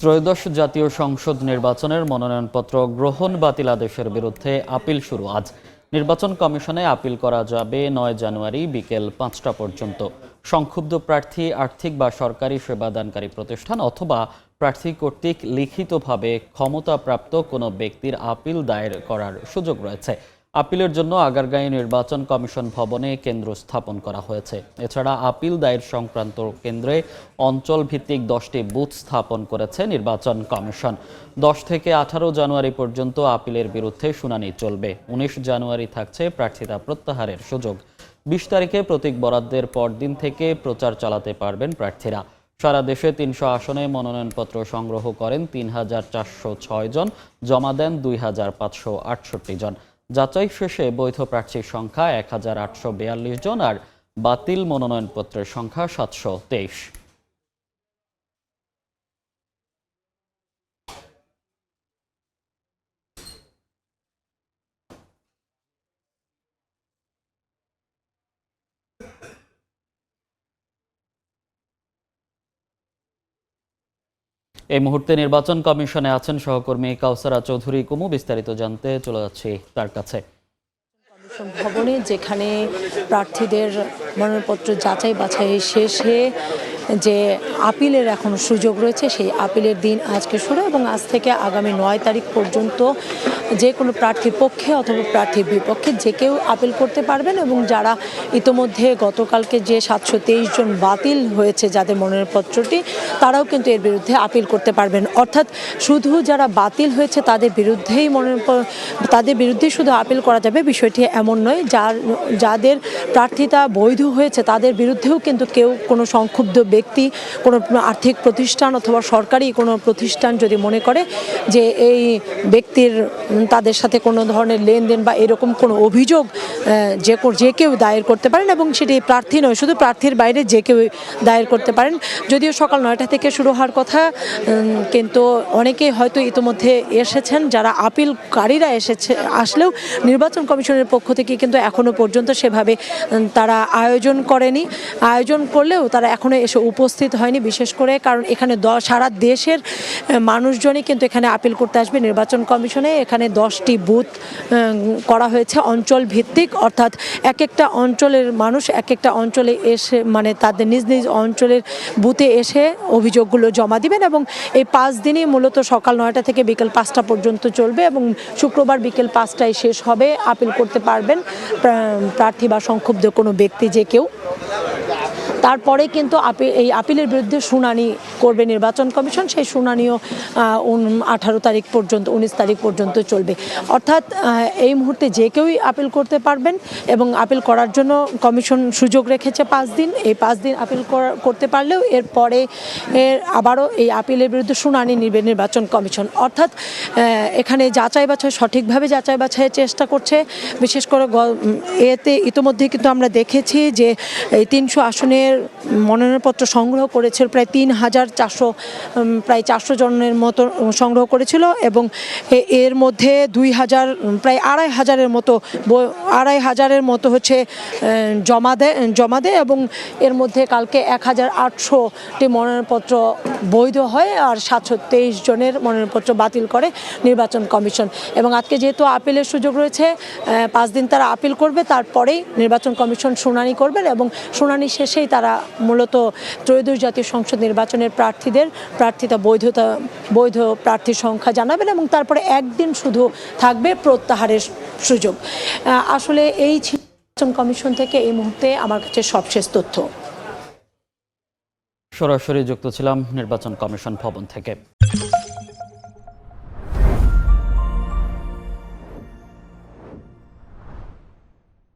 ত্রয়োদশ জাতীয় সংসদ নির্বাচনের মনোনয়নপত্র গ্রহণ বাতিল আদেশের বিরুদ্ধে আপিল শুরু আজ। নির্বাচন কমিশনে আপিল করা যাবে ৯ জানুয়ারি বিকেল ৫টা পর্যন্ত। সংক্ষুব্ধ প্রার্থী আর্থিক বা সরকারি সেবাদানকারী প্রতিষ্ঠান অথবা প্রার্থী কর্তৃক লিখিতভাবে ক্ষমতাপ্রাপ্ত কোনো ব্যক্তির আপিল দায়ের করার সুযোগ রয়েছে। আপিলের জন্য আগারগাঁও নির্বাচন কমিশন ভবনে কেন্দ্র স্থাপন করা হয়েছে। এছাড়া আপিল দায়ের সংক্রান্ত কেন্দ্রে অঞ্চল ভিত্তিক 10টি বুথ স্থাপন করেছে নির্বাচন কমিশন। 10 থেকে 18 জানুয়ারি পর্যন্ত আপিলের বিরুদ্ধে শুনানি চলবে। 19 জানুয়ারি থাকছে প্রার্থিতা প্রত্যাহারের সুযোগ। 20 তারিখে প্রতীক বরাদ্দের পরদিন থেকে প্রচার চালাতে পারবেন প্রার্থীরা। সারা দেশে 300 আসনে মনোনয়নপত্র সংগ্রহ করেন 3,406 জন, জমা দেন 2,568 জন। যাচাই শেষে বৈধ প্রার্থীর সংখ্যা 1,842 জন আর বাতিল মনোনয়নপত্রের সংখ্যা 723। এই মুহূর্তে নির্বাচন কমিশনে আছেন সহকর্মী কাউসারা চৌধুরী কুমু। বিস্তারিত জানতে চলে যাচ্ছি তার কাছে। ভবনে যেখানে প্রার্থীদের মনোনয়নপত্র যাচাই বাছাই শেষে যে আপিলের এখন সুযোগ রয়েছে, সেই আপিলের দিন আজকে শুরু এবং আজ থেকে আগামী 9 তারিখ পর্যন্ত যে কোনো প্রার্থীর পক্ষে অথবা প্রার্থীর বিপক্ষে যে কেউ আপিল করতে পারবেন এবং যারা ইতোমধ্যে গতকালকে যে 723 জন বাতিল হয়েছে যাদের মনোনয়নপত্রটি, তারাও কিন্তু এর বিরুদ্ধে আপিল করতে পারবেন। অর্থাৎ শুধু যারা বাতিল হয়েছে তাদের বিরুদ্ধেই শুধু আপিল করা যাবে বিষয়টি এমন নয়। যাদের প্রার্থিতা বৈধ হয়েছে তাদের বিরুদ্ধেও কিন্তু কেউ কোনো সংক্ষুব্ধ ব্যক্তি, কোনো আর্থিক প্রতিষ্ঠান অথবা সরকারি কোনো প্রতিষ্ঠান যদি মনে করে যে এই ব্যক্তির তাদের সাথে কোনো ধরনের লেনদেন বা এরকম কোনো অভিযোগ যে কেউ দায়ের করতে পারেন এবং সেটি প্রার্থী নয়, শুধু প্রার্থীর বাইরে যে কেউ দায়ের করতে পারেন। যদিও সকাল 9টা থেকে শুরু হওয়ার কথা, কিন্তু অনেকেই হয়তো ইতিমধ্যে এসেছেন। যারা আপিলকারীরা আসলেও নির্বাচন কমিশনের পক্ষ থেকে কিন্তু এখনো পর্যন্ত সেভাবে তারা আয়োজন করেনি। আয়োজন করলেও তারা এখনো এসে উপস্থিত হয়নি, বিশেষ করে কারণ এখানে সারা দেশের মানুষজনই কিন্তু এখানে আপিল করতে আসবে নির্বাচন কমিশনে। এখানে 10টি বুথ করা হয়েছে অঞ্চল ভিত্তিক, অর্থাৎ এক একটা অঞ্চলের মানুষ এক একটা অঞ্চলে এসে তাদের নিজ নিজ অঞ্চলের বুথে এসে অভিযোগগুলো জমা দিবেন এবং এই 5 দিনই মূলত সকাল 9টা থেকে বিকেল 5টা পর্যন্ত চলবে এবং শুক্রবার বিকেল 5টায় শেষ হবে। আপিল করতে পারবেন প্রার্থী বা সংক্ষুব্ধ কোনো ব্যক্তি যে কেউ। তারপরে কিন্তু এই আপিলের বিরুদ্ধে শুনানি করবে নির্বাচন কমিশন। সেই শুনানিও 18 তারিখ পর্যন্ত 19 তারিখ পর্যন্ত চলবে। অর্থাৎ এই মুহূর্তে যে কেউই আপিল করতে পারবেন এবং আপিল করার জন্য কমিশন সুযোগ রেখেছে 5 দিন। এই 5 দিন আপিল করতে পারলেও এরপরে আবারও এই আপিলের বিরুদ্ধে শুনানি নেবে নির্বাচন কমিশন। অর্থাৎ এখানে যাচাই বাছাই সঠিকভাবে যাচাই বাছাইয়ের চেষ্টা করছে। বিশেষ করে এতে ইতিমধ্যে কিন্তু আমরা দেখেছি যে এই 300 আসনের মনোনয়নপত্র সংগ্রহ করেছিল প্রায় 3,400, প্রায় 400 জনের মতো সংগ্রহ করেছিল এবং এর মধ্যে 2,000 প্রায় 2,500 মতো হচ্ছে জমা দেয় এবং এর মধ্যে কালকে 1,800টি মনোনয়নপত্র বৈধ হয় আর 723 জনের মনোনয়নপত্র বাতিল করে নির্বাচন কমিশন। এবং আজকে যেহেতু আপিলের সুযোগ রয়েছে, 5 দিন তারা আপিল করবে, তারপরেই নির্বাচন কমিশন শুনানি করবেন এবং শুনানি শেষেই তারা মূলত ত্রয়োদশ জাতীয় সংসদ নির্বাচনের প্রার্থিতা বৈধ প্রার্থীর সংখ্যা জানাবেন এবং তারপরে একদিন শুধু থাকবে প্রত্যাহারের সুযোগ। আসলে এই নির্বাচন কমিশন থেকে এই মুহূর্তে আমার কাছে সবশেষ তথ্য। সরাসরি যুক্ত ছিলাম নির্বাচন কমিশন ভবন থেকে।